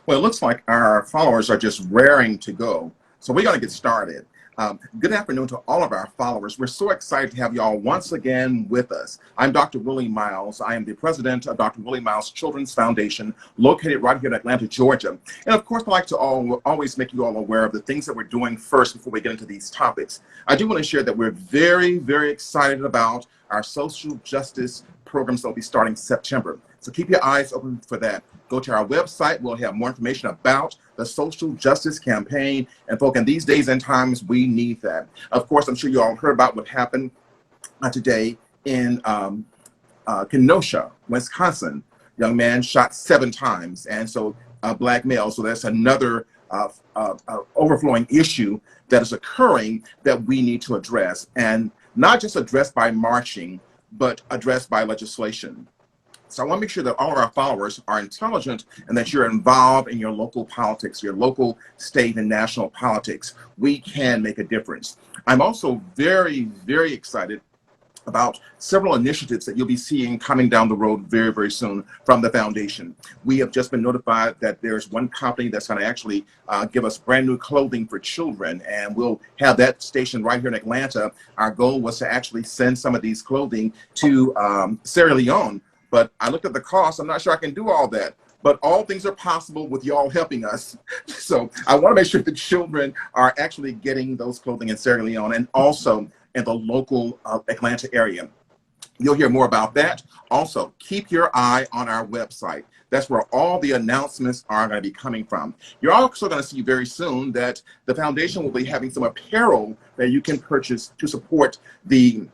Well, it looks like our followers are just raring to go. So we're going to get started. Good afternoon to all of our followers. We're so excited to have y'all once again with us. I'm Dr. Willie Miles. I am the president of Dr. Willie Miles Children's Foundation, located right here in Atlanta, Georgia. And of course, I'd like to always make you all aware of the things that we're doing first before we get into these topics. I do want to share that we're very, very excited about our social justice programs that will be starting September. So keep your eyes open for that. Go to our website. We'll have more information about the social justice campaign. And folks, in these days and times, we need that. Of course, I'm sure you all heard about what happened today in Kenosha, Wisconsin. Young man shot 7 times. And so black male. So that's another overflowing issue that is occurring that we need to address. And not just addressed by marching, but addressed by legislation. So I want to make sure that all of our followers are intelligent and that you're involved in your local politics, your local, state, and national politics. We can make a difference. I'm also very, very excited about several initiatives that you'll be seeing coming down the road very, very soon from the foundation. We have just been notified that there's one company that's going to actually give us brand new clothing for children, and we'll have that station right here in Atlanta. Our goal was to actually send some of these clothing to Sierra Leone, but I looked at the cost. I'm not sure I can do all that. But all things are possible with y'all helping us. So I want to make sure the children are actually getting those clothing in Sierra Leone and also in the local Atlanta area. You'll hear more about that. Also, keep your eye on our website. That's where all the announcements are going to be coming from. You're also going to see very soon that the foundation will be having some apparel that you can purchase to support the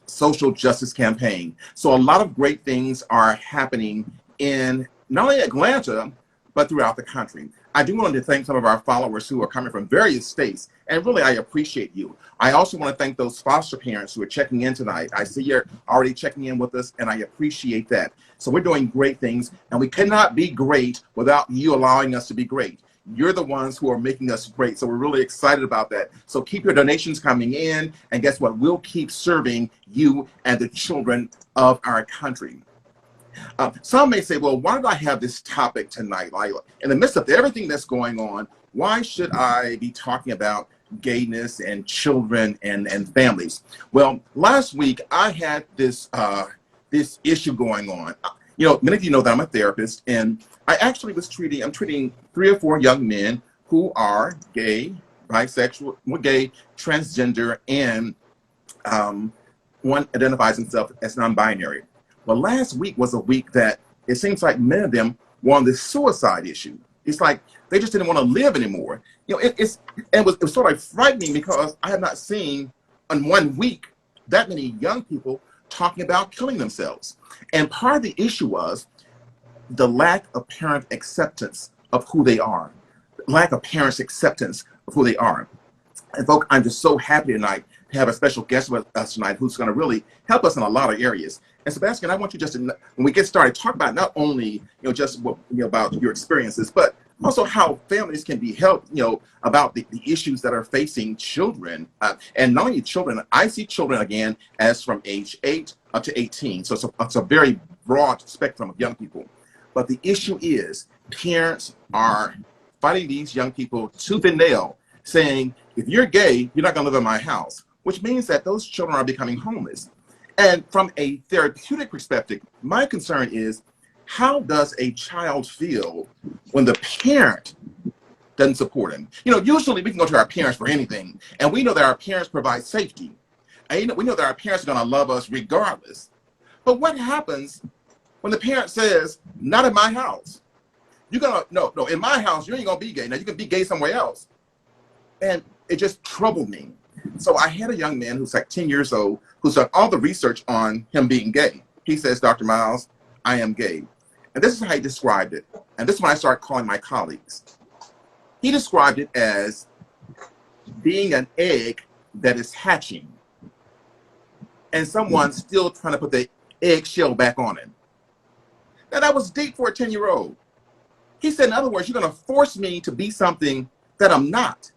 social justice campaign. So a lot of great things are happening in not only Atlanta, but throughout the country. I do want to thank some of our followers who are coming from various states, and really I appreciate you. I also want to thank those foster parents who are checking in tonight. I see you're already checking in with us, and I appreciate that. So we're doing great things, and we cannot be great without you allowing us to be great. You're the ones who are making us great, so we're really excited about that. So keep your donations coming in, and guess what? We'll keep serving you and the children of our country. Some may say, well, why did I have this topic tonight, Lila? In the midst of everything that's going on, why should I be talking about gayness and children and families? Well, last week I had this this issue going on. You know, many of you know that I'm a therapist, and I actually was treating 3 or 4 young men who are gay, bisexual, gay, transgender, and one identifies himself as non-binary. Well, last week was a week that it seems like many of them were on this suicide issue. It's like they just didn't want to live anymore. You know, it was sort of frightening because I have not seen in 1 week that many young people talking about killing themselves. And part of the issue was the lack of parent acceptance of who they are, lack of parents' acceptance of who they are. And folks, I'm just so happy tonight to have a special guest with us tonight who's going to really help us in a lot of areas. And Sebastian, I want you just to, when we get started, talk about not only just what, about your experiences, but also how families can be helped, about the issues that are facing children, and not only children. I see children again as from age 8 up to 18, so it's a very broad spectrum of young people. But the issue is parents are fighting these young people tooth and nail, saying, if you're gay, you're not going to live in my house, which means that those children are becoming homeless. And from a therapeutic perspective, my concern is, how does a child feel when the parent doesn't support him? Usually we can go to our parents for anything, and we know that our parents provide safety. And we know that our parents are going to love us regardless. But what happens when the parent says, not in my house? You're going to, no, in my house, you ain't going to be gay. Now, you can be gay somewhere else. And it just troubled me. So I had a young man who's like 10 years old who's done all the research on him being gay. He says, Dr. Miles, I am gay. And this is how he described it. And this is when I started calling my colleagues. He described it as being an egg that is hatching and someone still trying to put the eggshell back on it. Now that was deep for a 10-year-old. He said, in other words, you're going to force me to be something that I'm not.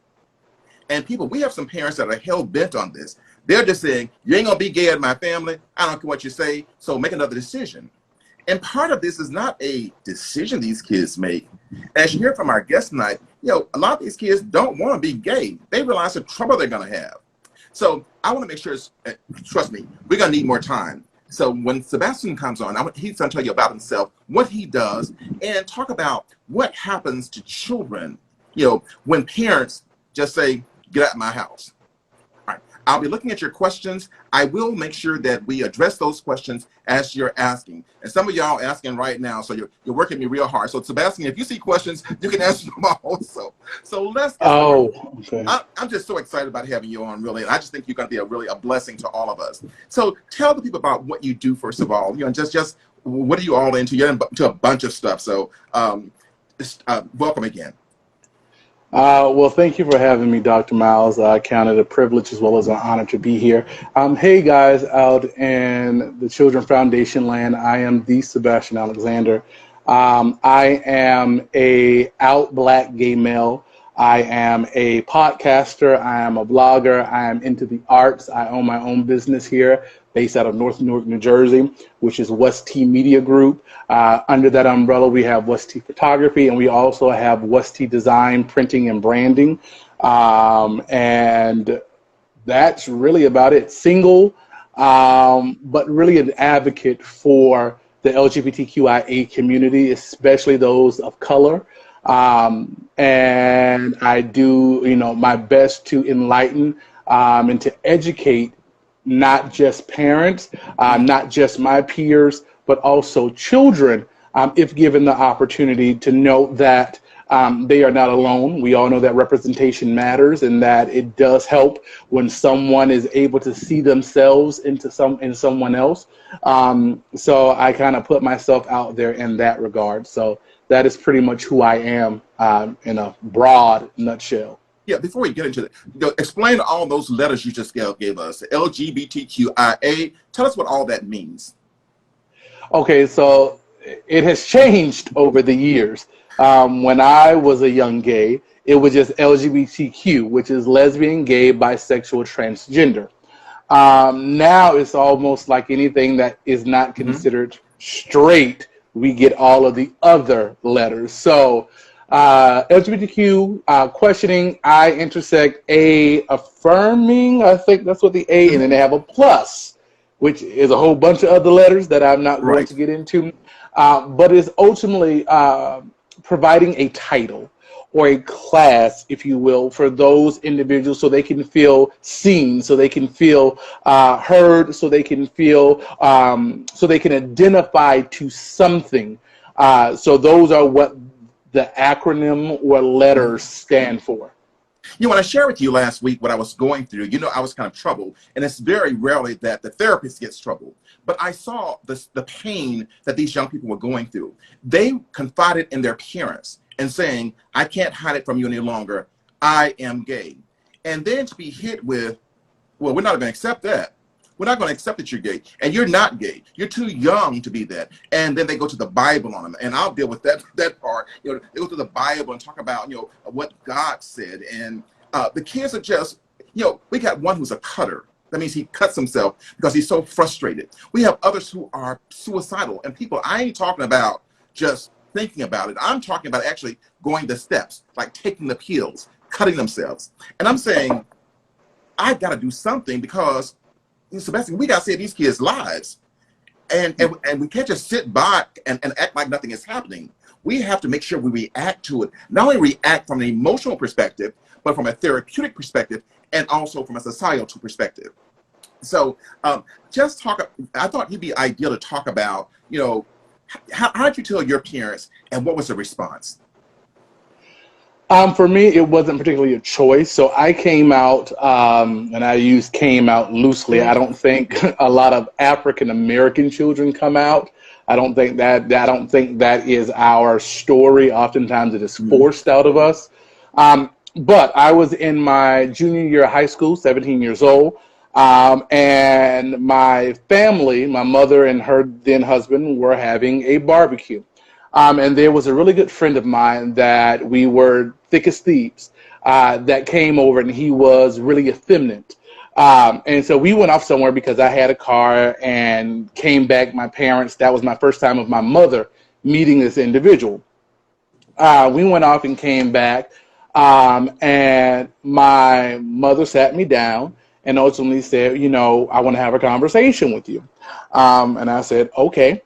And people, we have some parents that are hell-bent on this. They're just saying, you ain't going to be gay in my family. I don't care what you say, so make another decision. And part of this is not a decision these kids make. As you hear from our guest tonight, a lot of these kids don't want to be gay. They realize the trouble they're going to have. So I want to make sure, trust me, we're going to need more time. So when Sebastian comes on, he's going to tell you about himself, what he does, and talk about what happens to children, when parents just say, get out of my house. All right. I'll be looking at your questions. I will make sure that we address those questions as you're asking. And some of y'all asking right now, so you're working me real hard. So Sebastian, if you see questions, you can answer them also. So let's get started. Okay. I'm just so excited about having you on, really. I just think you're going to be a blessing to all of us. So tell the people about what you do, first of all. Just what are you all into? You're into a bunch of stuff. So welcome again. Well, thank you for having me, Dr. Miles. I count it a privilege as well as an honor to be here. Hey, guys, out in the Children Foundation land, I am the Sebastian Alexander. I am a out Black gay male. I am a podcaster. I am a blogger. I am into the arts. I own my own business here based out of North Newark, New Jersey, which is West T Media Group. Under that umbrella, we have West T Photography, and we also have West T Design, Printing, and Branding. And that's really about it. Single, but really an advocate for the LGBTQIA community, especially those of color. And I do, my best to enlighten and to educate not just parents, not just my peers, but also children, if given the opportunity to know that they are not alone. We all know that representation matters and that it does help when someone is able to see themselves in someone else. So I kind of put myself out there in that regard. So that is pretty much who I am in a broad nutshell. Yeah, before we get into it, explain all those letters you just gave us. LGBTQIA. Tell us what all that means. Okay, so it has changed over the years. When I was a young gay, it was just LGBTQ, which is lesbian, gay, bisexual, transgender. Now it's almost like anything that is not considered straight, we get all of the other letters. So LGBTQ, questioning, I intersect, A, affirming, I think that's what the A, and then they have a plus, which is a whole bunch of other letters that I'm not going to get into, but is ultimately providing a title or a class, if you will, for those individuals so they can feel seen, so they can feel heard, so they can feel, so they can identify to something. So those are what the acronym or letters stand for. When I shared with you last week what I was going through, I was kind of troubled, and it's very rarely that the therapist gets troubled. But I saw the pain that these young people were going through. They confided in their parents and saying, I can't hide it from you any longer. I am gay. And then to be hit with, well, we're not going to accept that. We're not going to accept that you're gay. And you're not gay. You're too young to be that. And then they go to the Bible on them. And I'll deal with that part. They go to the Bible and talk about, what God said. And the kids are just, we got one who's a cutter. That means he cuts himself because he's so frustrated. We have others who are suicidal. And people, I ain't talking about just thinking about it. I'm talking about actually going the steps, like taking the pills, cutting themselves. And I'm saying, I got to do something because, Sebastian, we got to save these kids' lives. And we can't just sit back and act like nothing is happening. We have to make sure we react to it. Not only react from an emotional perspective, but from a therapeutic perspective and also from a societal perspective. So just talk, I thought it'd be ideal to talk about, how did you tell your parents and what was the response? For me, it wasn't particularly a choice. So I came out, and I use came out loosely. I don't think a lot of African American children come out. I don't think that is our story. Oftentimes it is forced out of us. But I was in my junior year of high school, 17 years old. And my family, my mother and her then husband, were having a barbecue. And there was a really good friend of mine that we were thick as thieves that came over, and he was really effeminate. And so we went off somewhere because I had a car and came back. My parents, that was my first time of my mother meeting this individual. We went off and came back, and my mother sat me down and ultimately said, I want to have a conversation with you. And I said, okay.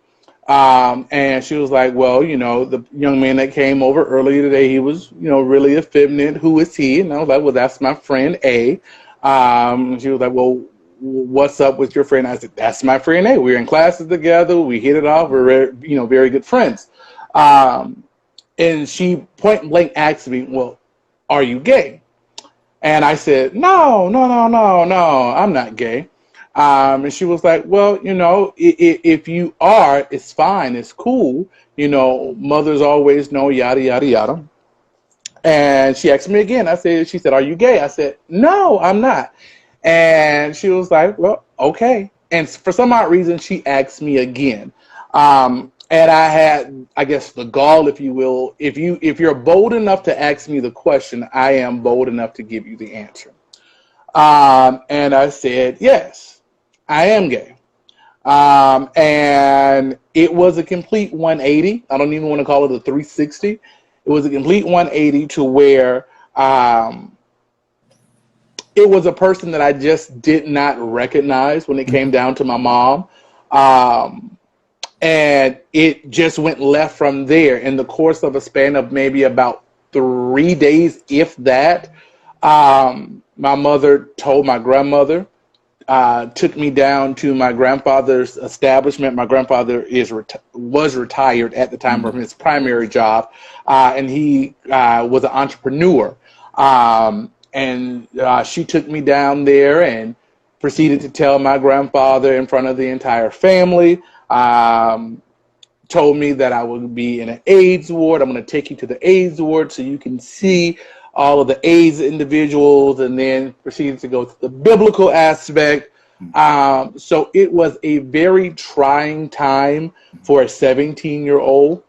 And she was like, well, the young man that came over earlier today, he was, really effeminate. Who is he? And I was like, well, that's my friend A. She was like, well, what's up with your friend? I said, that's my friend A. We're in classes together. We hit it off. We're, very good friends. And she point blank asked me, well, are you gay? And I said, no, I'm not gay. And she was like, well, if you are, it's fine. It's cool. Mothers always know, yada, yada, yada. And she asked me again. She said, are you gay? I said, no, I'm not. And she was like, well, okay. And for some odd reason, she asked me again. And I had, I guess, the gall, if you will. If you're bold enough to ask me the question, I am bold enough to give you the answer. And I said, yes, I am gay. And it was a complete 180. I don't even want to call it a 360. It was a complete 180 to where it was a person that I just did not recognize when it came down to my mom. And it just went left from there in the course of a span of maybe about 3 days, if that. My mother told my grandmother, took me down to my grandfather's establishment. My grandfather was retired at the time from his primary job, and he was an entrepreneur. And she took me down there and proceeded to tell my grandfather in front of the entire family. Told me that I would be in an AIDS ward. I'm going to take you to the AIDS ward so you can see all of the AIDS individuals, and then proceeded to go to the biblical aspect. So it was a very trying time for a 17-year-old.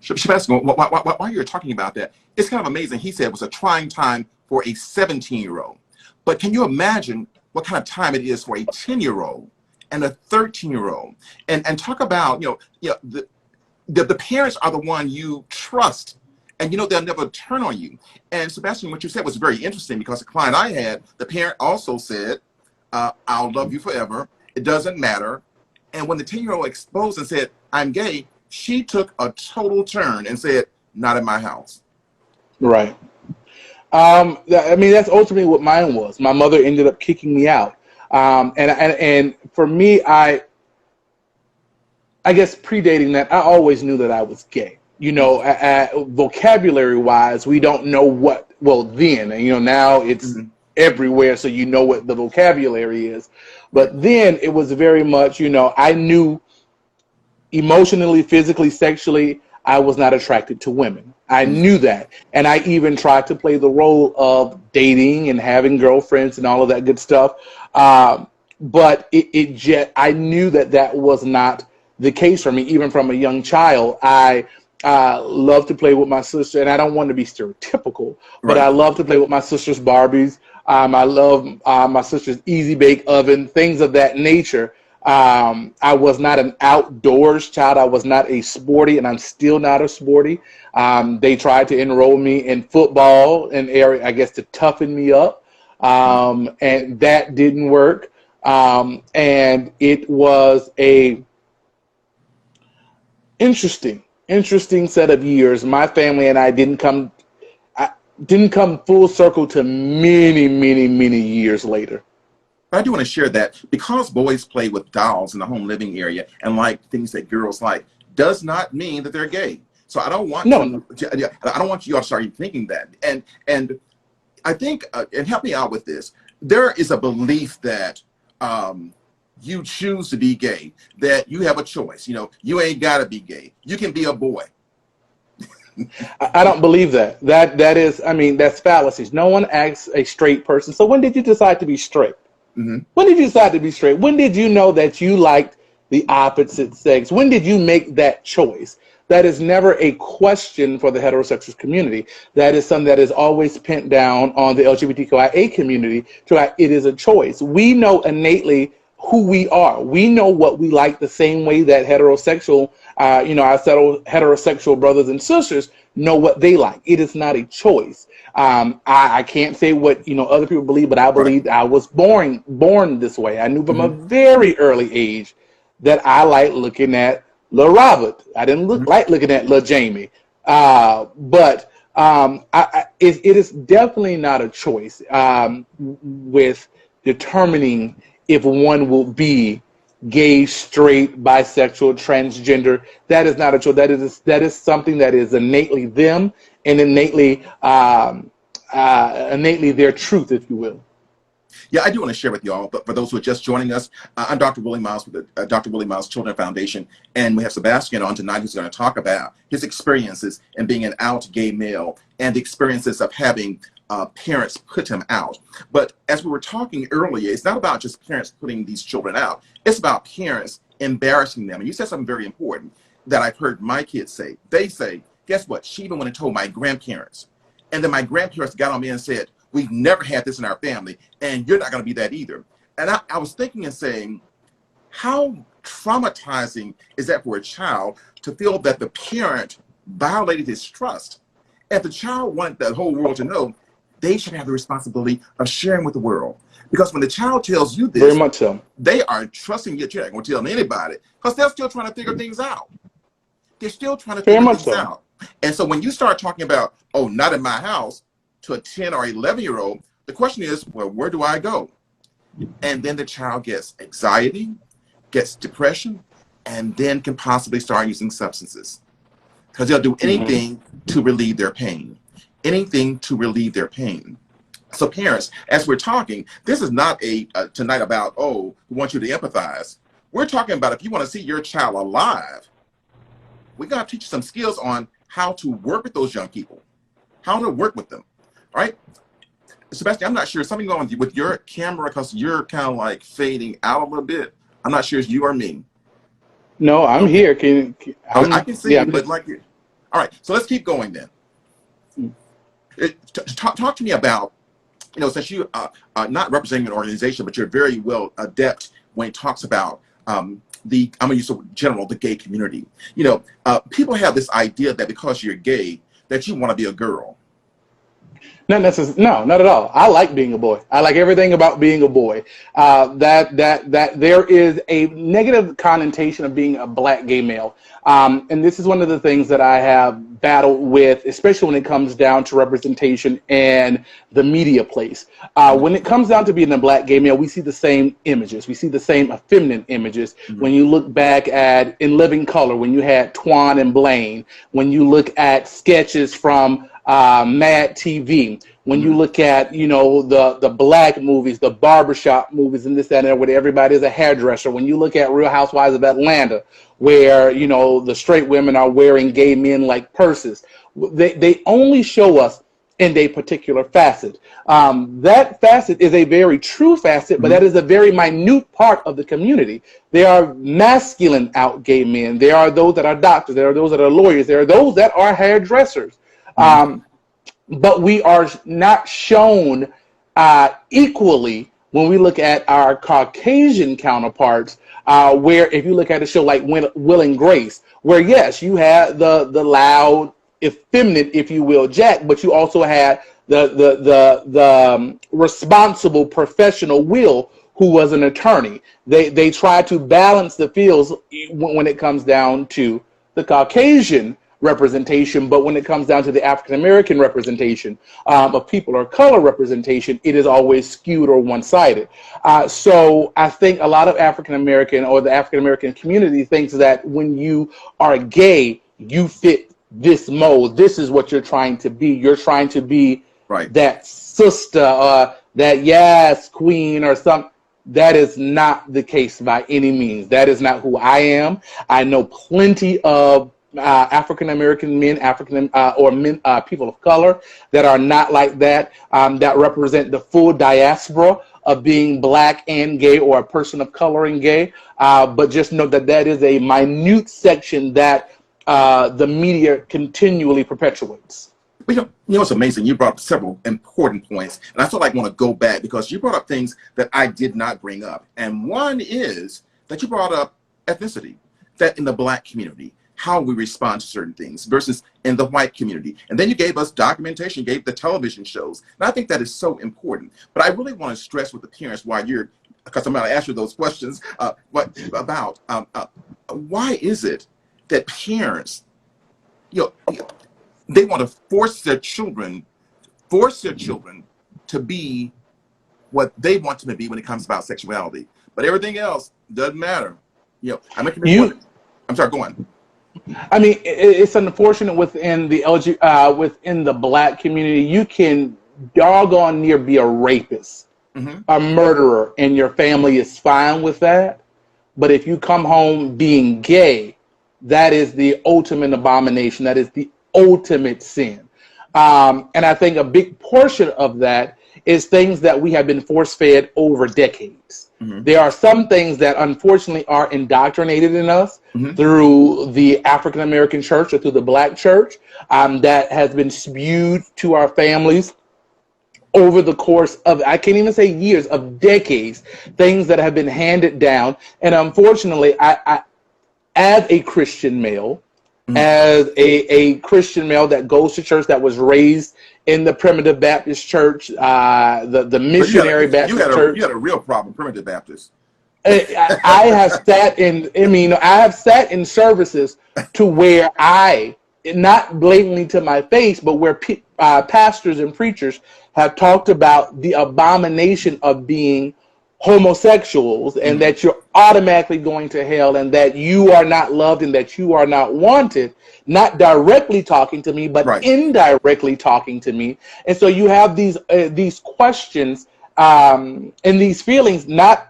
Sebastian, while you're talking about that, it's kind of amazing. He said it was a trying time for a 17-year-old. But can you imagine what kind of time it is for a 10-year-old and a 13-year-old? And talk about, the parents are the one you trust, and they'll never turn on you. And Sebastian, what you said was very interesting, because the client I had, the parent also said, I'll love you forever. It doesn't matter. And when the 10-year-old exposed and said, I'm gay, she took a total turn and said, not in my house. Right. That's ultimately what mine was. My mother ended up kicking me out. And for me, I guess predating that, I always knew that I was gay. Vocabulary wise, we don't know what, well then, and now it's everywhere. So what the vocabulary is, but then it was very much, I knew emotionally, physically, sexually, I was not attracted to women. I knew that. And I even tried to play the role of dating and having girlfriends and all of that good stuff. But I knew that was not the case for me. Even from a young child, I love to play with my sister, and I don't want to be stereotypical, but I love to play with my sister's Barbies. I love my sister's Easy Bake Oven, things of that nature. I was not an outdoors child. I was not a sporty, and I'm still not a sporty. They tried to enroll me in football, an area, I guess, to toughen me up, and that didn't work. And it was a interesting set of years. My family and I didn't come full circle to many years later. I do want to share that because boys play with dolls in the home living area and like things that girls like does not mean that they're gay. So I don't want I don't want you all to start thinking that. And I think, and help me out with this, there is a belief that you choose to be gay, that you have a choice. You ain't got to be gay. You can be a boy. I don't believe that. That is, that's fallacies. No one asks a straight person, so when did you decide to be straight? When did you decide to be straight? When did you know that you liked the opposite sex? When did you make that choice? that is never a question for the heterosexual community. That is something that is always pinned down on the LGBTQIA community. It is a choice. We know innately who we are. We know what we like the same way that heterosexual, our heterosexual brothers and sisters know what they like. It is not a choice. I can't say what other people believe, but I Right. believe I was born this way. I knew from a Mm-hmm. very early age that I liked looking at Lil Robert. I didn't like looking at Lil Jamie. But it is definitely not a choice with determining if one will be gay, straight, bisexual, transgender. That is not a choice. That is something that is innately them and innately their truth, if you will. Yeah, I do want to share with y'all, but for those who are just joining us, I'm Dr. Willie Miles with the Dr. Willie Miles Children Foundation, and we have Sebastian on tonight who's going to talk about his experiences in being an out gay male and the experiences of having parents put him out. But as we were talking earlier, it's not about just parents putting these children out. It's about parents embarrassing them. And you said something very important that I've heard my kids say. They say, guess what? She even went and told my grandparents. And then my grandparents got on me and said, we've never had this in our family, and you're not going to be that either. And I was thinking and saying, how traumatizing is that for a child to feel that the parent violated his trust? If the child wanted the whole world to know, they should have the responsibility of sharing with the world. Because when the child tells you this, very much so, they are trusting you. You're not going to tell anybody because they're still trying to figure things out. They're still trying to figure things out. And so when you start talking about, oh, not in my house, to a 10 or 11-year-old, the question is, well, where do I go? And then the child gets anxiety, gets depression, and then can possibly start using substances because they'll do anything to relieve their pain. Anything to relieve their pain. So parents, as we're talking, this is not a tonight about, oh, we want you to empathize. We're talking about if you want to see your child alive, we got to teach you some skills on how to work with those young people, how to work with them, right? Sebastian, I'm not sure, something going on with your camera because you're kind of like fading out a little bit. I'm not sure it's you or me. No, I'm here. I can see you, but like, all right, so let's keep going then. Talk to me about, since you are not representing an organization, but you're very well adept when it talks about I'm going to use the general, the gay community. People have this idea that because you're gay, that you want to be a girl. No, not at all. I like being a boy. I like everything about being a boy. That there is a negative connotation of being a black gay male. And this is one of the things that I have battled with, especially when it comes down to representation and the media place. When it comes down to being a black gay male, we see the same images. We see the same feminine images. When you look back at In Living Color, when you had Twan and Blaine, when you look at sketches from Mad TV, when you look at the black movies, the barbershop movies, and this, that, and that, where everybody is a hairdresser, when you look at Real Housewives of Atlanta, where the straight women are wearing gay men like purses, they only show us in a particular facet. That facet is a very true facet, but that is a very minute part of the community. There are masculine out gay men. There are those that are doctors. There are those that are lawyers. There are those that are hairdressers. But we are not shown equally when we look at our Caucasian counterparts, where if you look at a show like Will and Grace, where yes, you had the loud, effeminate, if you will, Jack, but you also had the responsible professional Will, who was an attorney. They try to balance the fields when it comes down to the Caucasian representation, but when it comes down to the African American representation of people of color representation, it is always skewed or one-sided. So I think a lot of African American or the African American community thinks that when you are gay, you fit this mold. This is what you're trying to be. You're trying to be that sister, that yes queen or something. That is not the case by any means. That is not who I am. I know plenty of African American men, people of color that are not like that, that represent the full diaspora of being black and gay, or a person of color and gay. But just know that that is a minute section that the media continually perpetuates. It's amazing. You brought up several important points, and I feel like I want to go back because you brought up things that I did not bring up. And one is that you brought up ethnicity, that in the Black community, how we respond to certain things versus in the white community. And then you gave us documentation, you gave the television shows. And I think that is so important. But I really want to stress with the parents because I'm going to ask you those questions, about why is it that parents, they want to force their children to be what they want them to be when it comes about sexuality, but everything else doesn't matter. I'm making this point. I'm sorry, go on. I mean, it's unfortunate within the within the Black community, you can doggone near be a rapist, a murderer, and your family is fine with that. But if you come home being gay, that is the ultimate abomination. That is the ultimate sin. And I think a big portion of that is things that we have been force-fed over decades. There are some things that unfortunately are indoctrinated in us through the African American church or through the Black church, that has been spewed to our families over the course of, I can't even say years, of decades, things that have been handed down. And unfortunately, I as a Christian male, as a Christian male that goes to church, that was raised in the Primitive Baptist Church, the missionary Baptist church. You had a real problem, Primitive Baptist. I have sat in services to where not blatantly to my face, but where pastors and preachers have talked about the abomination of being homosexuals, and that you're automatically going to hell, and that you are not loved, and that you are not wanted, not directly talking to me, but indirectly talking to me. And so you have these questions and these feelings, not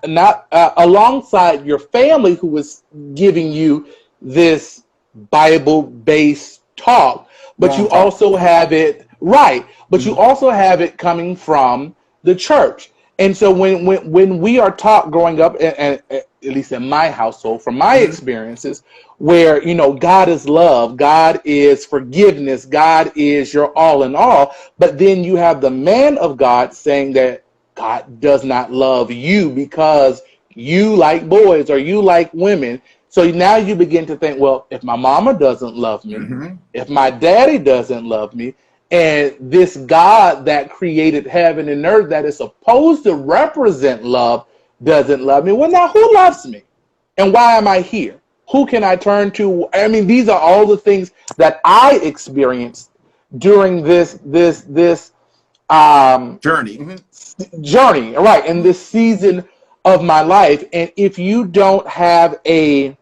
alongside your family who is giving you this Bible-based talk, but you also have it you also have it coming from the church. And so when we are taught growing up, and at least in my household, from my experiences, where, God is love, God is forgiveness, God is your all in all, but then you have the man of God saying that God does not love you because you like boys or you like women. So now you begin to think, well, if my mama doesn't love me, if my daddy doesn't love me, and this God that created heaven and earth that is supposed to represent love doesn't love me, well, now who loves me? And why am I here? Who can I turn to? I mean, these are all the things that I experienced during this journey, right, in this season of my life. And if you don't have a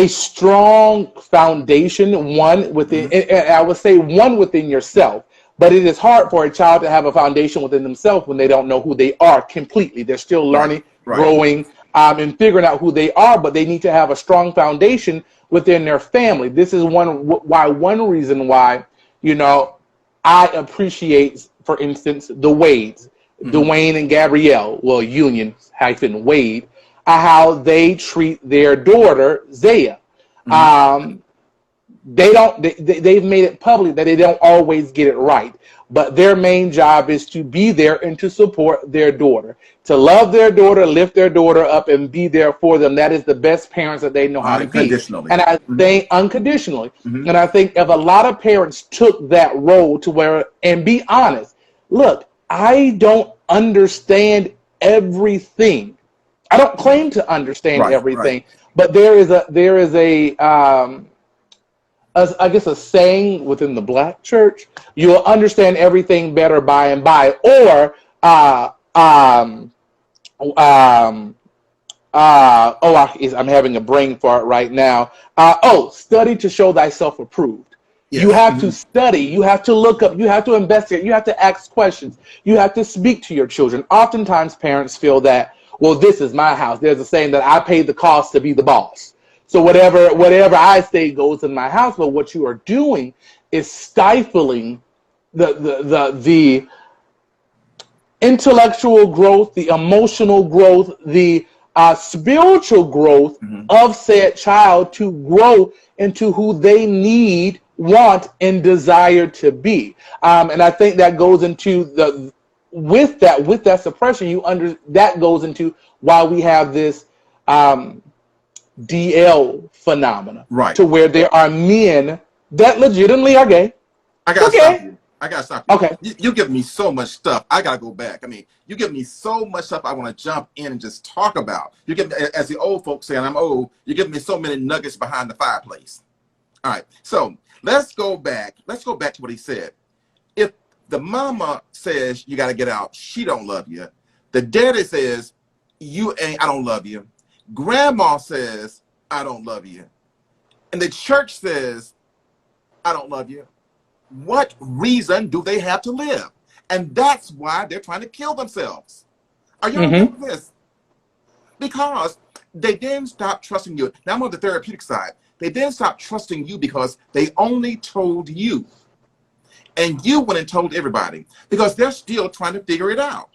strong foundation, one within, I would say one within yourself, but it is hard for a child to have a foundation within themselves when they don't know who they are completely. They're still learning, growing, and figuring out who they are, but they need to have a strong foundation within their family. This is one reason why, I appreciate, for instance, the Wades, Dwayne and Gabrielle, Union-Wade, how they treat their daughter Zaya. They've made it public that they don't always get it right, but their main job is to be there and to support their daughter, to love their daughter, lift their daughter up, and be there for them. That is the best parents that they know how to be. And I think unconditionally. And I think if a lot of parents took that role to where, and be honest, look, I don't understand everything. I don't claim to understand everything, but there is I guess a saying within the Black church: you'll understand everything better by and by, or I'm having a brain fart right now. Study to show thyself approved. Yes. You have to study, you have to look up, you have to investigate, you have to ask questions, you have to speak to your children. Oftentimes parents feel that, well, this is my house. There's a saying that I paid the cost to be the boss. So whatever I say goes in my house. But what you are doing is stifling the intellectual growth, the emotional growth, the spiritual growth of said child to grow into who they need, want, and desire to be. And I think that goes into the with that suppression. That goes into why we have this DL phenomena, Right. to where there are men that legitimately are gay. I gotta stop you. I gotta stop you. Okay. You give me so much stuff. I gotta go back. I mean, you give me so much stuff I want to jump in and just talk about. You give me, as the old folks say, and I'm old, you give me so many nuggets behind the fireplace. All right. So let's go back. Let's go back to what he said. If the mama says you gotta get out, she don't love you. The daddy says I don't love you. Grandma says I don't love you. And the church says I don't love you. What reason do they have to live? And that's why they're trying to kill themselves. Are y'all getting this? Because they didn't stop trusting you. Now I'm on the therapeutic side. They didn't stop trusting you because they only told you. And you went and told everybody because they're still trying to figure it out.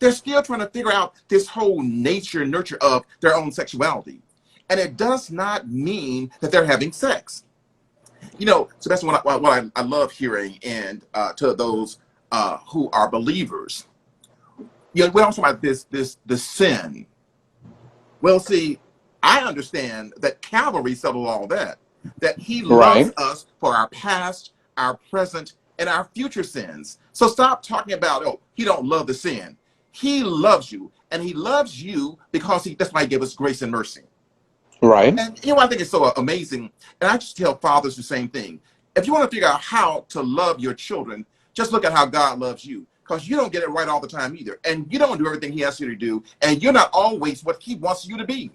They're still trying to figure out this whole nature and nurture of their own sexuality. And it does not mean that they're having sex. You know, so that's what I love hearing, and to those who are believers. You know, we're talking about the sin. Well, see, I understand that Calvary settled all that he loves us for our past, our present, and our future sins. So stop talking about, oh, he don't love the sin. He loves you, and he loves you because that's why he gave us grace and mercy. Right. And you know, I think it's so amazing. And I just tell fathers the same thing. If you want to figure out how to love your children, just look at how God loves you. Because you don't get it right all the time either. And you don't do everything he asks you to do. And you're not always what he wants you to be.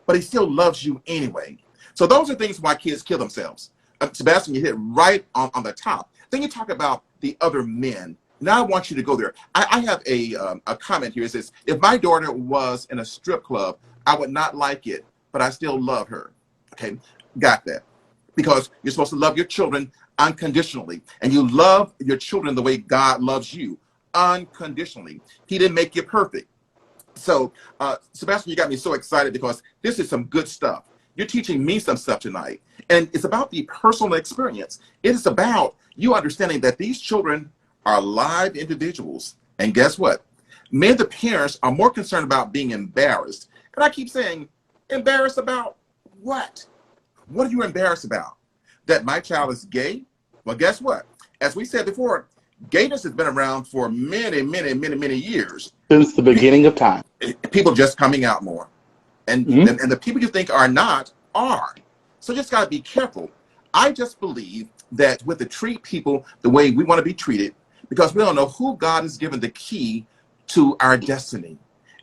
But he still loves you anyway. So those are things why kids kill themselves. Sebastian, you hit right on the top. Then you talk about the other men. Now I want you to go there. I have a comment here. It says, if my daughter was in a strip club, I would not like it, but I still love her. Okay, got that. Because you're supposed to love your children unconditionally. And you love your children the way God loves you, unconditionally. He didn't make you perfect. So, Sebastian, you got me so excited because this is some good stuff. You're teaching me some stuff tonight. And it's about the personal experience. It is about you understanding that these children are live individuals. And guess what? Many of the parents are more concerned about being embarrassed. And I keep saying, embarrassed about what? What are you embarrassed about? That my child is gay? Well, guess what? As we said before, gayness has been around for many, many, many, many years. Since the beginning of time. People just coming out more. And the people you think are not, are. So just got to be careful. I just believe that with to treat people the way we want to be treated, because we don't know who God has given the key to our destiny.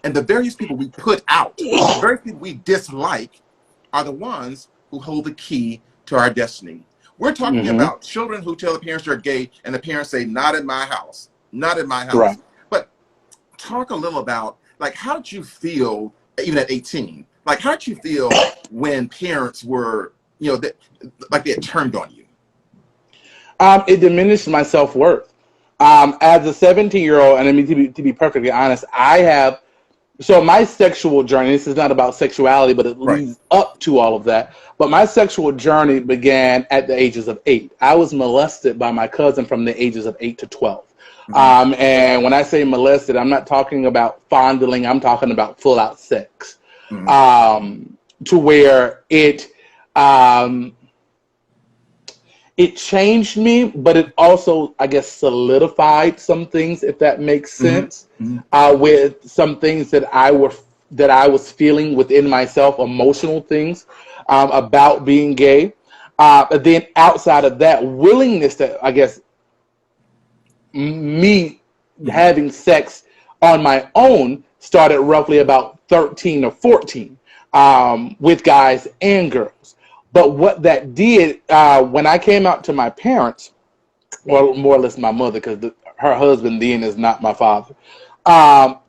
And the various people we put out, the various people we dislike, are the ones who hold the key to our destiny. We're talking about children who tell the parents they're gay, and the parents say, not in my house, not in my house. Right. But talk a little about, like, how did you feel, even at 18? Like, how did you feel when parents were, you know, like they had turned on you? It diminished my self-worth. As a 17-year-old, and I mean, to be perfectly honest, so my sexual journey, this is not about sexuality, but it leads up to all of that. But my sexual journey began at the ages of 8. I was molested by my cousin from the ages of 8 to 12. And when I say molested, I'm not talking about fondling. I'm talking about full out sex. To where it changed me, but it also, I guess, solidified some things, if that makes sense, with some things that I was feeling within myself, emotional things about being gay. But then outside of that, willingness to, I guess, me having sex on my own started roughly about 13 or 14 with guys and girls. But what that did, when I came out to my parents, or more or less my mother, because her husband then is not my father,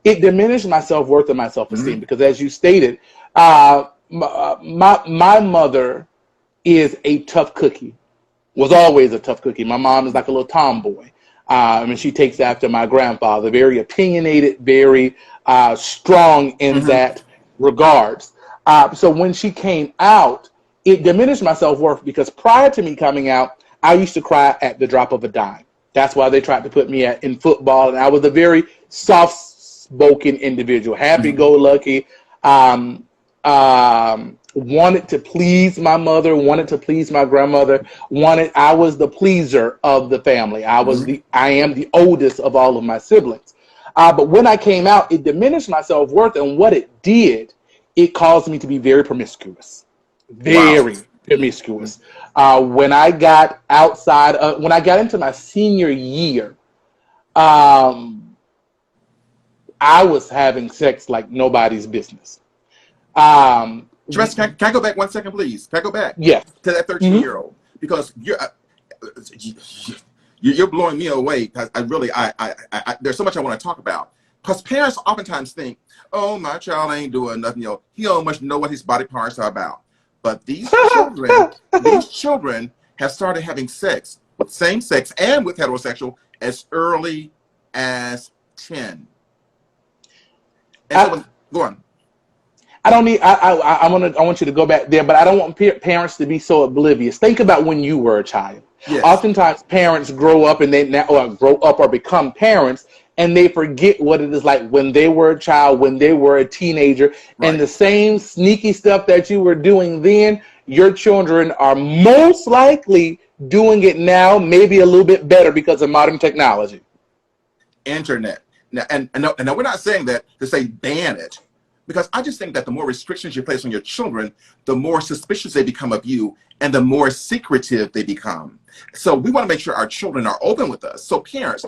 it diminished my self-worth and my self-esteem. Because as you stated, my mother is a tough cookie, was always a tough cookie. My mom is like a little tomboy. And she takes after my grandfather, very opinionated, very strong in that. Regards. So when she came out, it diminished my self-worth because prior to me coming out, I used to cry at the drop of a dime. That's why they tried to put me in football, and I was a very soft-spoken individual, happy-go-lucky, wanted to please my mother, wanted to please my grandmother, I was the pleaser of the family. I am the oldest of all of my siblings. But when I came out, it diminished my self-worth, and what it did, it caused me to be very promiscuous. Very promiscuous. When I got when I got into my senior year, I was having sex like nobody's business. Can I go back 1 second, please? Can I go back? Yes. To that 13-year-old? Because you're blowing me away. Because there's so much I want to talk about. Because parents oftentimes think, oh, my child ain't doing nothing. He don't much know what his body parts are about. But these children have started having sex with same sex and with heterosexual as early as 10. And go on. I want you to go back there, but I don't want parents to be so oblivious. Think about when you were a child. Yes. Oftentimes parents grow up or become parents, and they forget what it is like when they were a child, when they were a teenager, and the same sneaky stuff that you were doing then, your children are most likely doing it now, maybe a little bit better because of modern technology. Internet. Now, and we're not saying that to say ban it, because I just think that the more restrictions you place on your children, the more suspicious they become of you, and the more secretive they become. So we want to make sure our children are open with us. So parents,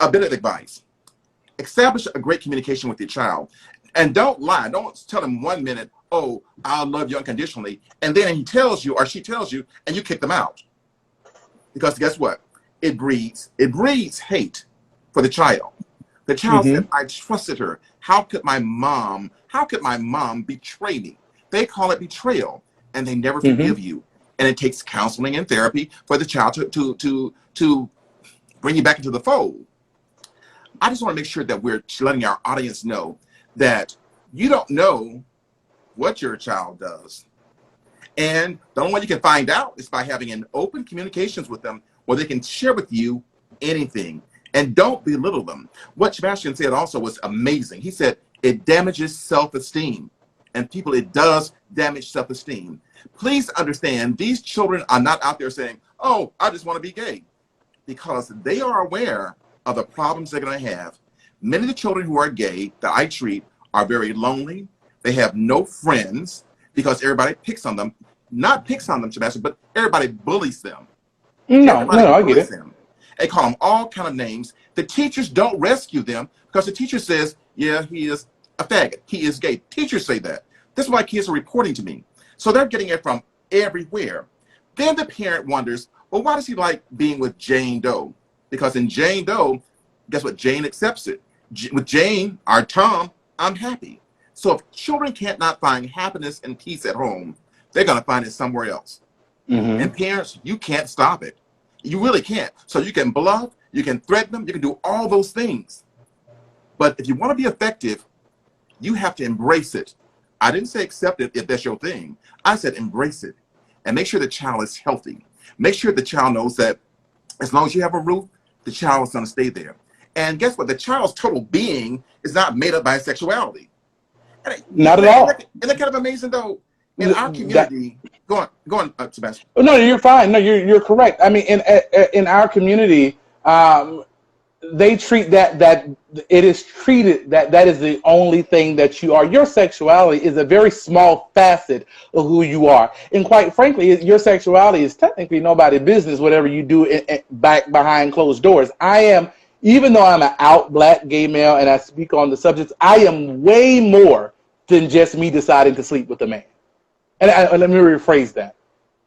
a bit of advice: establish a great communication with your child, and don't lie. Don't tell them 1 minute, oh, I'll love you unconditionally, and then he tells you or she tells you, and you kick them out. Because guess what? It breeds hate for the child. The child said, I trusted her. How could my mom betray me? They call it betrayal, and they never forgive you. And it takes counseling and therapy for the child to bring you back into the fold. I just want to make sure that we're letting our audience know that you don't know what your child does. And the only way you can find out is by having an open communications with them where they can share with you anything. And don't belittle them. What Sebastian said also was amazing. He said it damages self-esteem. And people, it does damage self-esteem. Please understand, these children are not out there saying, oh, I just want to be gay. Because they are aware of the problems they're going to have. Many of the children who are gay that I treat are very lonely. They have no friends because everybody picks on them. Not picks on them, Sebastian, but everybody bullies them. No, I get it. Them. They call them all kind of names. The teachers don't rescue them because the teacher says, yeah, he is a faggot. He is gay. Teachers say that. This is why kids are reporting to me. So they're getting it from everywhere. Then the parent wonders, well, why does he like being with Jane Doe? Because in Jane Doe, guess what? Jane accepts it. With Jane, our Tom, I'm happy. So if children can't not find happiness and peace at home, they're going to find it somewhere else. And parents, you can't stop it. You really can't. So you can bluff, you can threaten them, you can do all those things. But if you want to be effective, you have to embrace it. I didn't say accept it if that's your thing. I said embrace it and make sure the child is healthy. Make sure the child knows that as long as you have a roof, the child is going to stay there. And guess what? The child's total being is not made up by sexuality. Not at all. Isn't that kind of amazing, though? In our community, go on, Sebastian. No, you're fine. No, you're correct. I mean, in our community, they treat that it is treated that is the only thing that you are. Your sexuality is a very small facet of who you are, and quite frankly, your sexuality is technically nobody's business. Whatever you do back behind closed doors, even though I'm an out black gay male and I speak on the subjects, I am way more than just me deciding to sleep with a man. And let me rephrase that.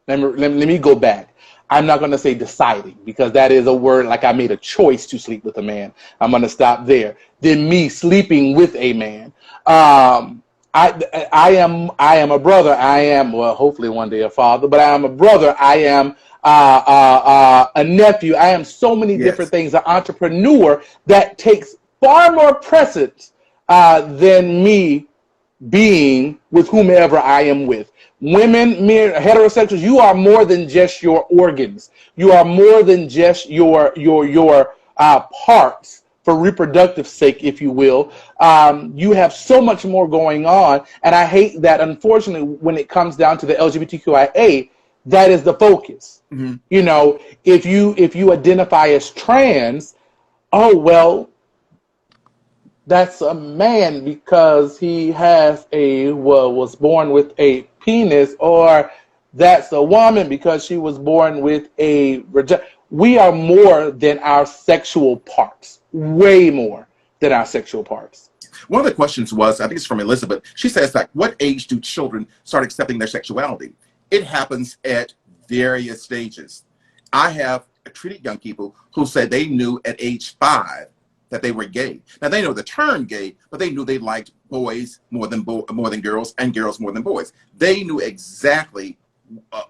Let me go back. I'm not going to say deciding because that is a word like I made a choice to sleep with a man. I'm going to stop there. Then me sleeping with a man. I am a brother. I am, well, hopefully one day a father, but I am a brother. I am a nephew. I am so many different things. An entrepreneur that takes far more precedence than me being with whomever I am with. Women, men, heterosexuals, you are more than just your organs. You are more than just your parts for reproductive sake, if you will. You have so much more going on, and I hate that. Unfortunately, when it comes down to the LGBTQIA, that is the focus. Mm-hmm. You know, if you identify as trans, oh well, that's a man because he was born with a penis, or that's a woman because she was born with a vagina. We are more than our sexual parts, way more than our sexual parts. One of the questions was, I think it's from Elizabeth. She says, like, what age do children start accepting their sexuality? It happens at various stages. I have treated young people who said they knew at age 5 that they were gay. Now they know the term gay, but they knew they liked boys more than girls, and girls more than boys. They knew exactly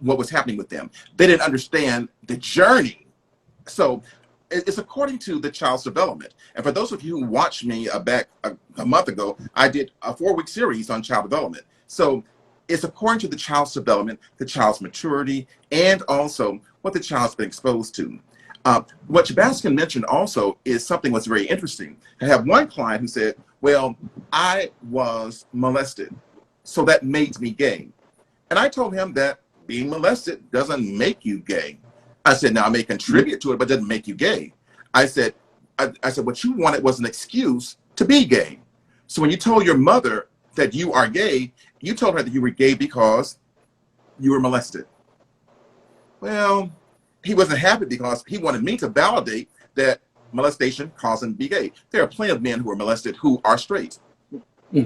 what was happening with them. They didn't understand the journey. So it's according to the child's development. And for those of you who watched me back a month ago, I did a 4-week series on child development. So it's according to the child's development, the child's maturity, and also what the child's been exposed to. What Sebastian mentioned also is something that's very interesting. I have one client who said, well, I was molested, so that made me gay. And I told him that being molested doesn't make you gay. I said, now I may contribute to it, but it doesn't make you gay. I said, what you wanted was an excuse to be gay. So when you told your mother that you are gay, you told her that you were gay because you were molested. Well, he wasn't happy because he wanted me to validate that molestation caused him to be gay. There are plenty of men who are molested who are straight.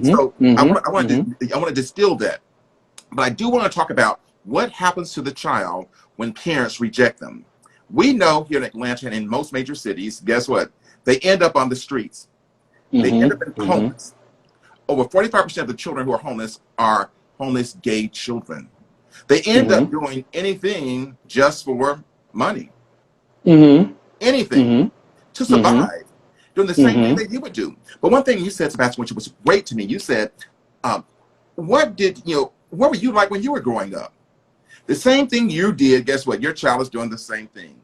So I want to distill that. But I do want to talk about what happens to the child when parents reject them. We know here in Atlanta and in most major cities, guess what? They end up on the streets. They end up in homeless. Over 45% of the children who are homeless gay children. They end up doing anything just for money. Anything to survive. Doing the same thing that you would do. But one thing you said, Sebastian, which was great to me, you said, what were you like when you were growing up? The same thing you did, guess what? Your child is doing the same thing.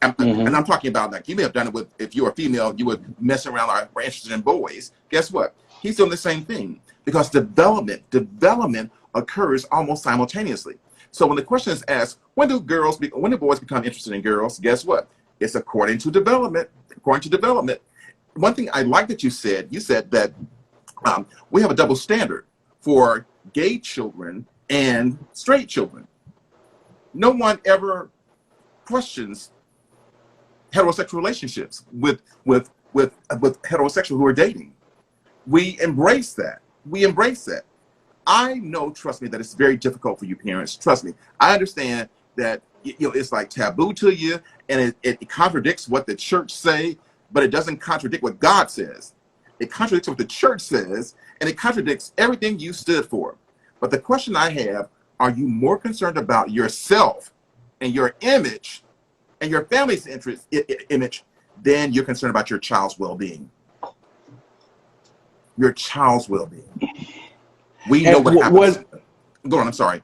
And I'm talking about, like, you may have done it with, if you were a female, you would mess around or were interested in boys. Guess what? He's doing the same thing because development occurs almost simultaneously. So when the question is asked, when do boys become interested in girls? Guess what? It's according to development. According to development. One thing I like that you said that we have a double standard for gay children and straight children. No one ever questions heterosexual relationships with heterosexual who are dating. We embrace that. I know, trust me, that it's very difficult for you parents. Trust me. I understand that it's like taboo to you, and it contradicts what the church say, but it doesn't contradict what God says. It contradicts what the church says, and it contradicts everything you stood for. But the question I have, are you more concerned about yourself and your image and your family's image than you're concerned about your child's well-being? Your child's well-being. We know what happens. Go on, I'm sorry.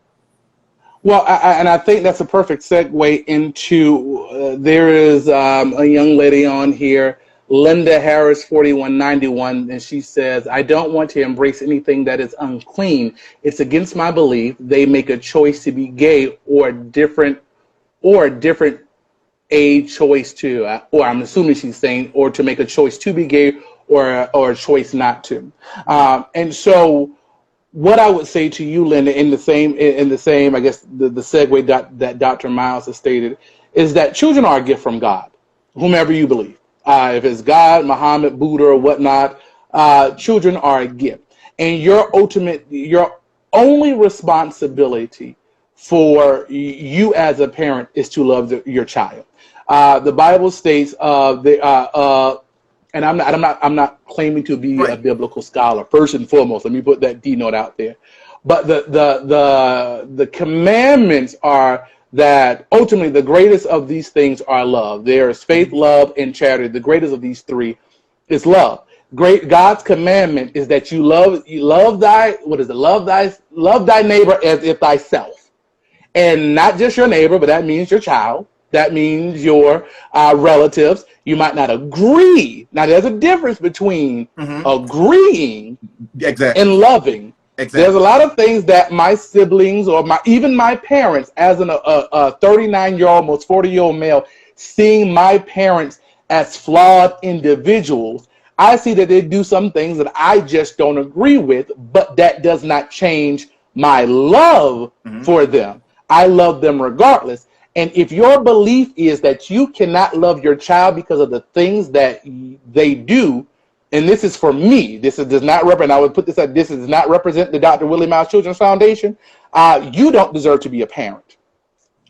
Well, I think that's a perfect segue into, there is a young lady on here, Linda Harris 4191, and she says, I don't want to embrace anything that is unclean. It's against my belief. They make a choice to be gay or a different age choice to, or I'm assuming she's saying, or to make a choice to be gay or a choice not to. And so what I would say to you, Linda, in the same, I guess the segue that Dr. Miles has stated, is that children are a gift from God, whomever you believe. If it's God, Muhammad, Buddha, or whatnot, children are a gift. And your only responsibility for you as a parent is to love your child. The Bible states, and I'm not claiming to be a biblical scholar. First and foremost, let me put that D note out there. But the commandments are that ultimately the greatest of these things are love. There is faith, love, and charity. The greatest of these three is love. Great God's commandment is that you love thy, what is it? Love thy neighbor as if thyself. And not just your neighbor, but that means your child. That means your relatives. You might not agree. Now, there's a difference between agreeing Exactly. and loving. There's a Exactly. lot of things that my siblings or even my parents, as a 39-year-old, almost 40-year-old male, seeing my parents as flawed individuals, I see that they do some things that I just don't agree with, but that does not change my love for them. I love them regardless. And if your belief is that you cannot love your child because of the things that they do, and this is for me, does not represent, I would put this at, this does not represent the Dr. Willie Miles Children's Foundation, you don't deserve to be a parent.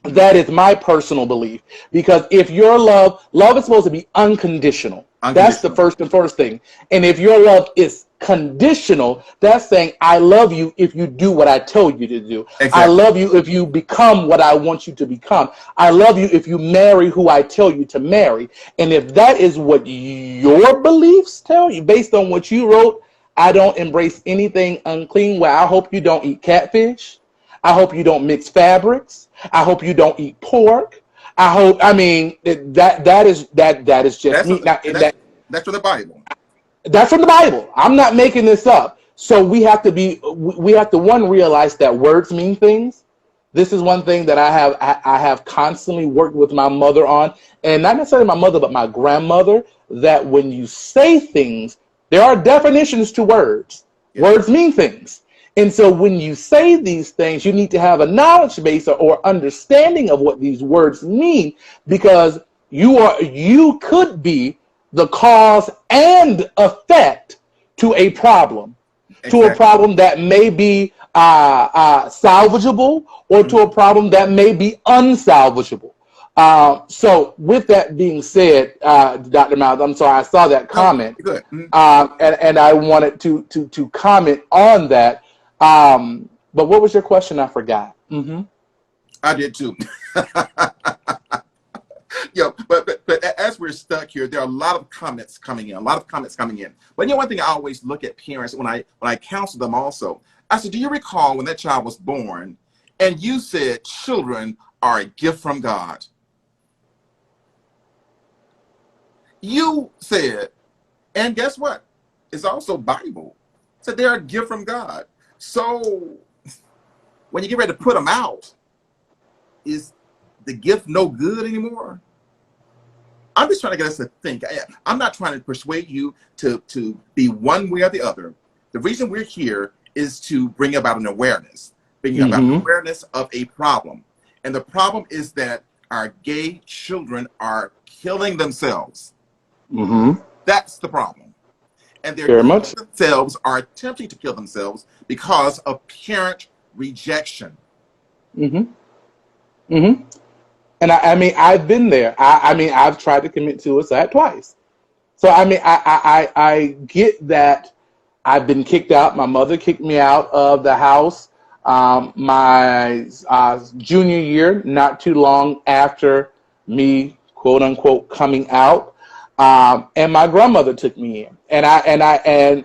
That is my personal belief. Because if your love is supposed to be unconditional. That's the first and first thing. And if your love is conditional, that's saying, I love you if you do what I tell you to do. Exactly. I love you if you become what I want you to become. I love you if you marry who I tell you to marry. And if that is what your beliefs tell you, based on what you wrote, I don't embrace anything unclean. Well, I hope you don't eat catfish. I hope you don't mix fabrics. I hope you don't eat pork. I mean, that is just me. That's from the Bible. That's from the Bible. I'm not making this up. So we have to one, realize that words mean things. This is one thing that I have constantly worked with my mother on, and not necessarily my mother, but my grandmother, that when you say things, there are definitions to words. Yeah. Words mean things. And so when you say these things, you need to have a knowledge base or understanding of what these words mean, because you could be the cause and effect to a problem, to a problem that may be salvageable, or to a problem that may be unsalvageable. So with that being said, Dr. Miles, I'm sorry, I saw that comment, good. and I wanted to comment on that. But what was your question? I forgot. I did too. Yeah, but as we're stuck here, there are a lot of comments coming in. But one thing I always look at parents when I counsel them also, I said, do you recall when that child was born and you said children are a gift from God? You said, and guess what? It's also Bible. So they're a gift from God. So when you get ready to put them out, is the gift no good anymore? I'm just trying to get us to think. I'm not trying to persuade you to be one way or the other. The reason we're here is to bring about an awareness, of a problem. And the problem is that our gay children are killing themselves. That's the problem. And they're themselves are attempting to kill themselves because of parent rejection. And I mean, I've been there. I mean, I've tried to commit suicide twice. So I mean, I get that. I've been kicked out. My mother kicked me out of the house my junior year, not too long after me, quote unquote, coming out. And my grandmother took me in. And I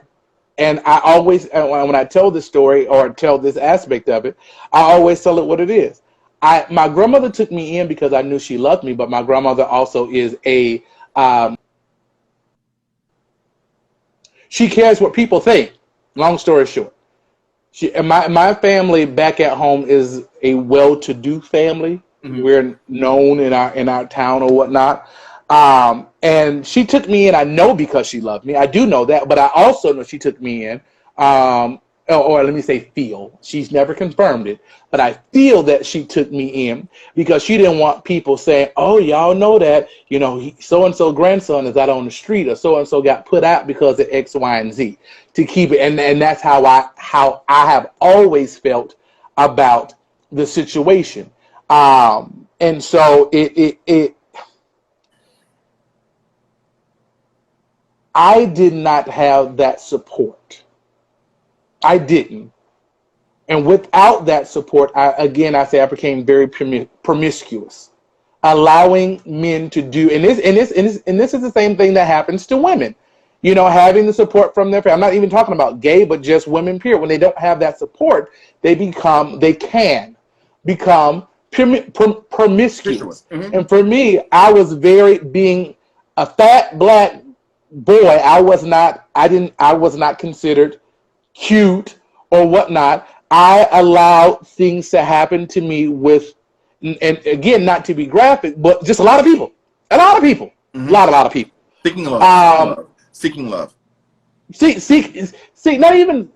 always, when I tell this story or tell this aspect of it, I always tell it what it is. My grandmother took me in because I knew she loved me, but my grandmother also is she cares what people think. Long story short, my family back at home is a well-to-do family. We're known in our town or whatnot. And she took me in, I know, because she loved me. I do know that, but I also know she took me in, or let me say feel. She's never confirmed it, but I feel that she took me in because she didn't want people saying, oh, y'all know that, you know, so-and-so grandson is out on the street, or so-and-so got put out because of X, Y, and Z, to keep it. And that's how I have always felt about the situation. And so I did not have that support. I didn't. And without that support, I became very promiscuous, allowing men to do, and this is the same thing that happens to women. having the support from their family. I'm not even talking about gay, but just women, period. When they don't have that support, they can become promiscuous. Mm-hmm. And for me, I was being a fat black boy. I was not considered cute or whatnot. I allowed things to happen to me and again, not to be graphic, but just a lot of people, Mm-hmm. a lot of people. Seeking love, seeking love. Seek, not even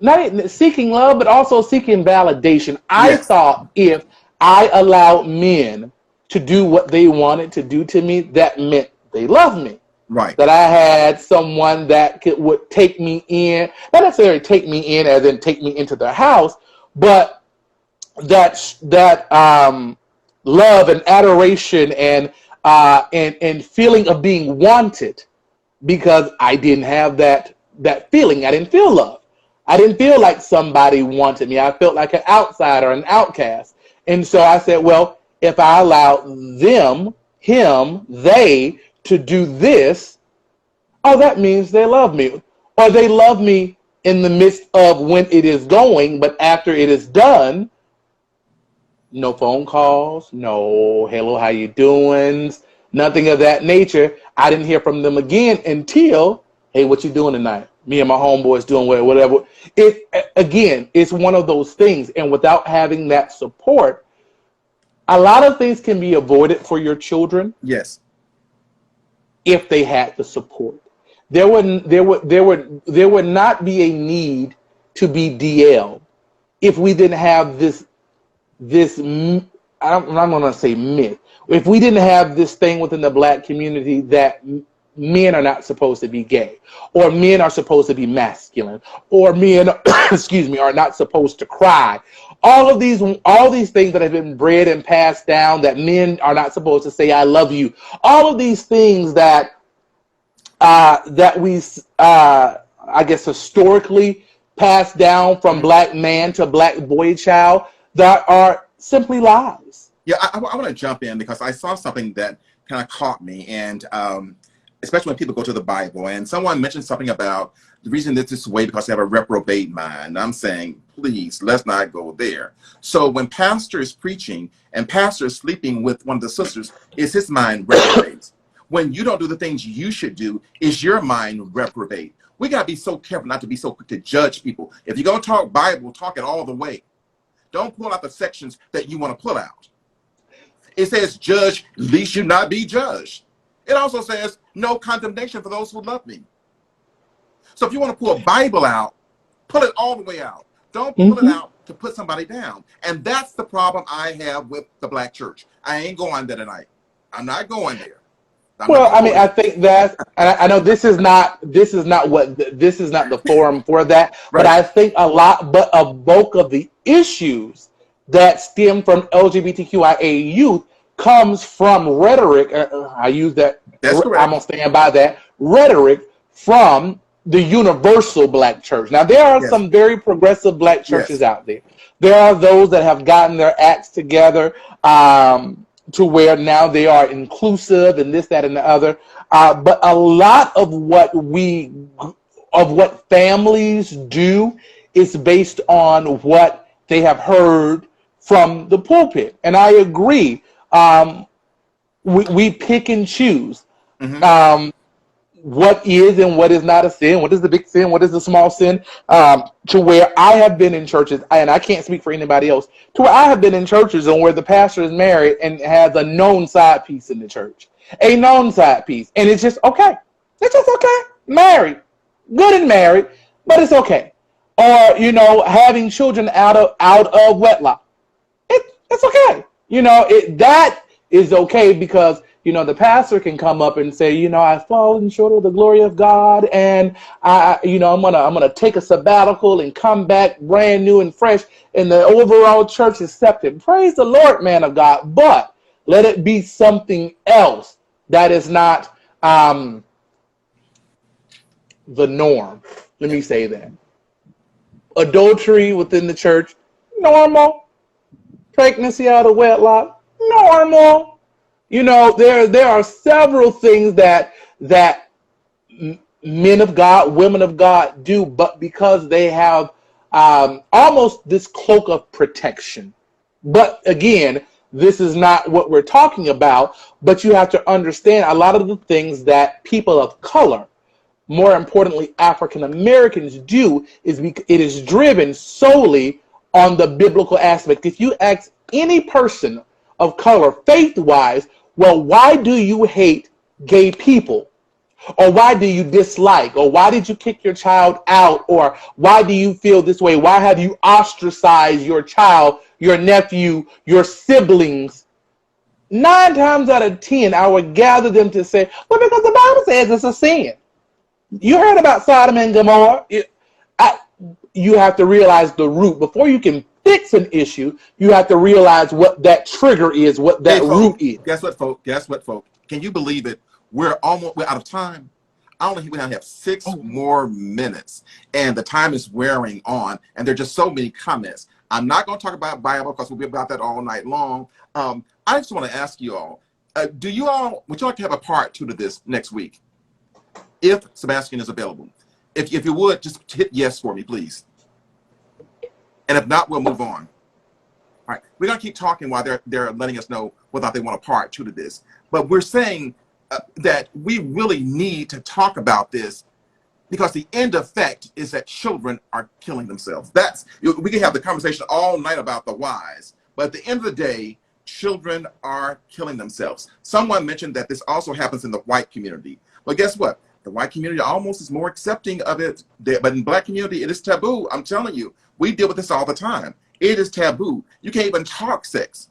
seeking love, but also seeking validation. I Yes. thought if I allowed men to do what they wanted to do to me, that meant they loved me. Right. That I had someone that would take me in, not necessarily take me in as in take me into their house, but that love and adoration and feeling of being wanted, because I didn't have that feeling. I didn't feel love. I didn't feel like somebody wanted me. I felt like an outsider, an outcast. And so I said, well, if I allow they to do this, oh, that means they love me. Or they love me in the midst of when it is going, but after it is done, no phone calls, no hello, how you doing, nothing of that nature. I didn't hear from them again until, hey, what you doing tonight? Me and my homeboys doing whatever. It's one of those things. And without having that support, a lot of things can be avoided for your children. Yes. If they had the support. There would not be a need to be DL if we didn't have this I'm not going to say myth. If we didn't have this thing within the black community that men are not supposed to be gay, or men are supposed to be masculine, or men, are not supposed to cry. All these things that have been bred and passed down, that men are not supposed to say "I love you." All of these things that we, I guess, historically passed down from black man to black boy child, that are simply lies. Yeah, I want to jump in because I saw something that kind of caught me, and especially when people go to the Bible, and someone mentioned something about the reason that this way because they have a reprobate mind. I'm saying, please, let's not go there. So when pastor is preaching and pastor is sleeping with one of the sisters, is his mind reprobate? When you don't do the things you should do, is your mind reprobate? We got to be so careful not to be so quick to judge people. If you're going to talk Bible, talk it all the way. Don't pull out the sections that you want to pull out. It says, judge, lest you not be judged. It also says, no condemnation for those who love me. So if you want to pull a Bible out, pull it all the way out. Don't pull it out to put somebody down. And that's the problem I have with the black church. I ain't going there tonight. I'm not going there. I think that, and I know this is not the forum for that, right. But I think a bulk of the issues that stem from LGBTQIA youth comes from rhetoric. I use that. That's correct. I'm gonna stand by that rhetoric from the universal black church. Now there are some very progressive black churches out there. There are those that have gotten their acts together. To where now they are inclusive and this, that, and the other. But a lot of what families do is based on what they have heard from the pulpit. And I agree. We pick and choose. What is and what is not a sin, what is the big sin, what is the small sin, to where I have been in churches, and I can't speak for anybody else, to where I have been in churches and where the pastor is married and has a known side piece in the church. A known side piece. And it's just okay. It's just okay. Married. Good and married, but it's okay. Or, having children out of wedlock. It's okay. That is okay because the pastor can come up and say, I've fallen short of the glory of God, and I'm gonna take a sabbatical and come back brand new and fresh, and the overall church accepted. Praise the Lord, man of God. But let it be something else that is not the norm. Let me say that. Adultery within the church, normal. Pregnancy out of wedlock, normal. There are several things that men of God, women of God do, but because they have almost this cloak of protection. But again, this is not what we're talking about, but you have to understand a lot of the things that people of color, more importantly African Americans, do is it is driven solely on the biblical aspect. If you ask any person of color faith-wise, well, why do you hate gay people? Or why do you dislike? Or why did you kick your child out? Or why do you feel this way? Why have you ostracized your child, your nephew, your siblings? 9 times out of 10, I would gather them to say, well, because the Bible says it's a sin. You heard about Sodom and Gomorrah. You have to realize the root. Before you can fix an issue, you have to realize what that trigger is, what that root is. Guess what, folks? Guess what, folks? Can you believe it? We're out of time. We now have 6 more minutes, and the time is wearing on, and there are just so many comments. I'm not going to talk about Bible because we'll be about that all night long. I just want to ask you all, would you like to have a part 2 to this next week? If Sebastian is available. If you would, just hit yes for me, please. And if not, we'll move on. All right, we're going to keep talking while they're letting us know whether or not they want a part 2 to this. But we're saying that we really need to talk about this because the end effect is that children are killing themselves. We can have the conversation all night about the whys, but at the end of the day, children are killing themselves. Someone mentioned that this also happens in the white community. But guess what? The white community almost is more accepting of it, but in black community, it is taboo. I'm telling you, we deal with this all the time. It is taboo. You can't even talk sex.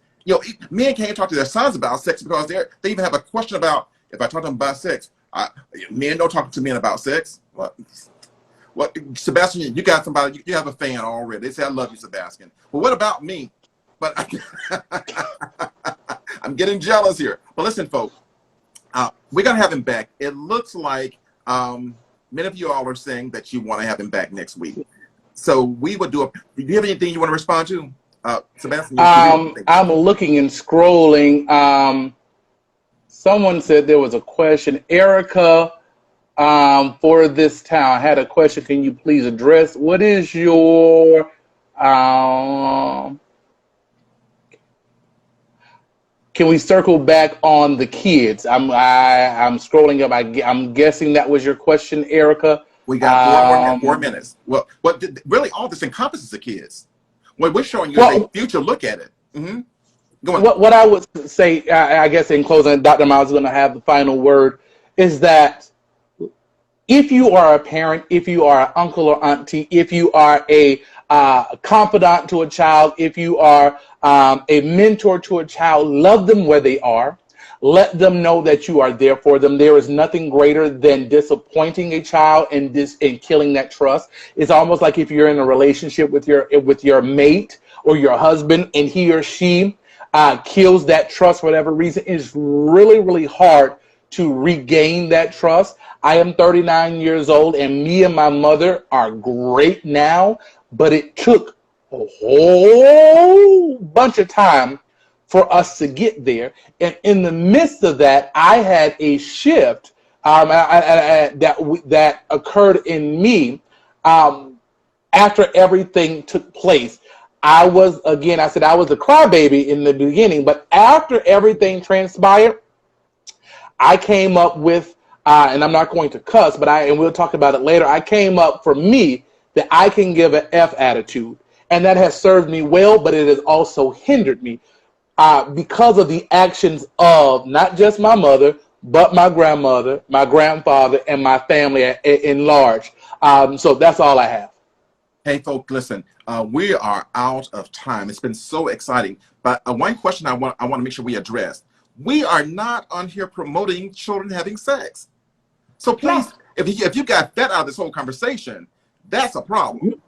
Men can't talk to their sons about sex because they even have a question about, if I talk to them about sex, men don't talk to men about sex. What, Sebastian, you got somebody, you have a fan already. They say, I love you, Sebastian. Well, what about me? But I'm getting jealous here. But listen, folks, we're going to have him back. It looks like many of you all are saying that you want to have him back next week. So we would do do you have anything you want to respond to? Sebastian? I'm looking and scrolling. Someone said there was a question. Erica, for this town, had a question. Can you please address? What is your... Can we circle back on the kids? I'm scrolling up. I'm guessing that was your question, Erica. We got 4 minutes. Well, really, all this encompasses the kids. What we're showing you is a future look at it. Mm-hmm. Go on. What I would say, I guess in closing, Dr. Miles is going to have the final word, is that if you are a parent, if you are an uncle or auntie, if you are a confidant to a child, if you are a mentor to a child, love them where they are. Let them know that you are there for them. There is nothing greater than disappointing a child and killing that trust. It's almost like if you're in a relationship with your mate or your husband and he or she kills that trust for whatever reason. It's really, really hard to regain that trust. I am 39 years old and me and my mother are great now, but it took a whole bunch of time for us to get there. And in the midst of that, I had a shift that occurred in me after everything took place. I said I was a crybaby in the beginning, but after everything transpired, I came up with, and I'm not going to cuss, but and we'll talk about it later. I came up for me that I can give an F attitude, and that has served me well, but it has also hindered me because of the actions of not just my mother, but my grandmother, my grandfather, and my family in large. So that's all I have. Hey, folks, listen, we are out of time. It's been so exciting. But one question I want to make sure we address. We are not on here promoting children having sex. So please, if you got that out of this whole conversation, that's a problem.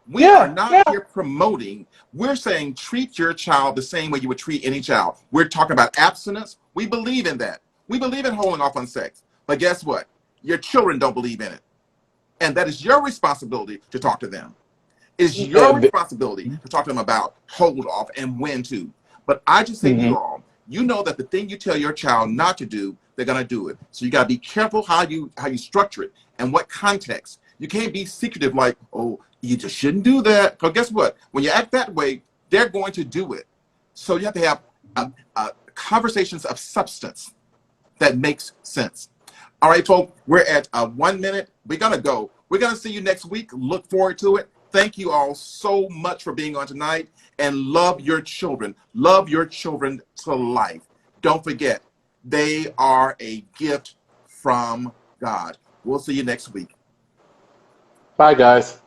We are not here promoting. We're saying treat your child the same way you would treat any child. We're talking about abstinence. We believe in that. We believe in holding off on sex. But guess what? Your children don't believe in it. And that is your responsibility to talk to them. It's your responsibility to talk to them about hold off and when to. But I just say to you all, you know that the thing you tell your child not to do they're going to do it. So you got to be careful how you structure it and what context. You can't be secretive like, oh, you just shouldn't do that. Because guess what? When you act that way, they're going to do it. So you have to have conversations of substance that makes sense. All right, folks, we're at 1 minute. We're going to go. We're going to see you next week. Look forward to it. Thank you all so much for being on tonight, and love your children. Love your children to life. Don't forget, they are a gift from God. We'll see you next week. Bye, guys.